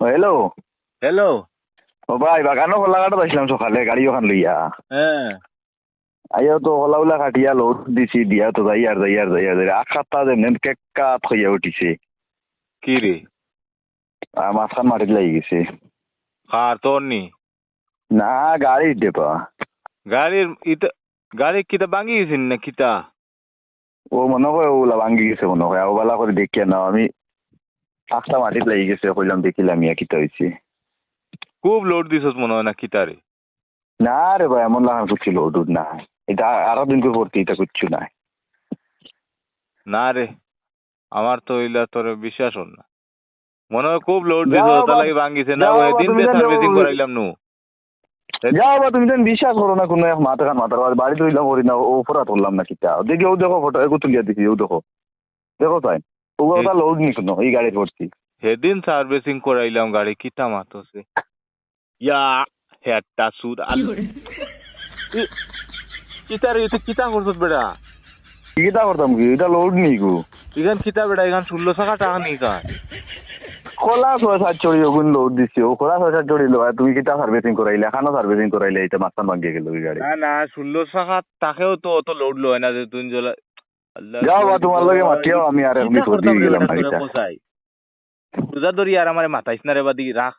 Hello. Hello. ও ভাই বাগানো কলাঘাট আসলাম সকালে গাড়ি ওখান লইয়া হ্যাঁ আইয়া তো কলাউলা কাটিয়া লোড দিছি দিয়া তো যাই আর 8-7টা যেন কেকাত হইয়া উঠিছে কি রে আর মাঝখান মাটিত লাগি গেছে। কার তোর নি না গাড়ি দেপা গাড়ির ইটা গাড়ি কিটা ভাঙি গেছিস না কিটা? ও মনে হয় ওলা ভাঙ্গি গেছে মনে হয় ও বালা করে দেখিয়া নাও আমি আখটা মাটিত লাগি গেছে কইলাম দেখিলাম ইয়া কিতা হয়েছে। খুব লোড দিছস মনে হয় না কিটা রে? না রে ভাই এমন লাগান করছি লোড না এটা আরো দিন করে ভর্তি এটা কিচ্ছু নাই। না রে আমার তো ইলা তোর বিশ্বাস হল না, মনে হয় খুব লোড দিছস যাও তার বা লাগি ভাঙিছে না যাও ওই বা দিন তুমি তে জানো সার্ভিসিং করাইলাম নু। যাও বা তুমি যেন বিশ্বাস করো না কোনো এক মাথা খান মাথার বাড়ি তুইলাম করি না ও ফোরা তুললাম না কিতা দেখি ও দেখো ফটো এগো তুলিয়া দিছি ও দেখো দেখো তাই ওটা লোড নি কোনো এই গাড়ি ভর্তি। সেদিন সার্ভিসিং করাইলাম গাড়ি কিটা মাতছে ইয়া হেডটা সুদ আল কিটা রে তুই কিটা করছস বেটা? কিতা করতাম কি এটা লোড নি গো ইখান কিটা বেটা ইখান 16 টাকা নি কান খোলা 6-7 চড়ি ওগুন লোড দিছি ও খোলা 6-7 চড়ি লো তুমি কিতা সার্ভিসিং করাইলে এখানো সার্ভিসিং করাইলে এটা মাস্তান ভাঙিয়ে গেল এই গাড়ি। না না 16 তাকেও তো অত লোড লয় না যে তুই জ্বলা আল্লাহ যাও বা তোমার লগে মাতিও আমি আর এমনি কিটা করে করতাম দিয়ে রে গেলাম বেটা না তোরা এটা। কোসাই রোজা ধরি আর আমারে মাতাইছ না রে বাদি রাখ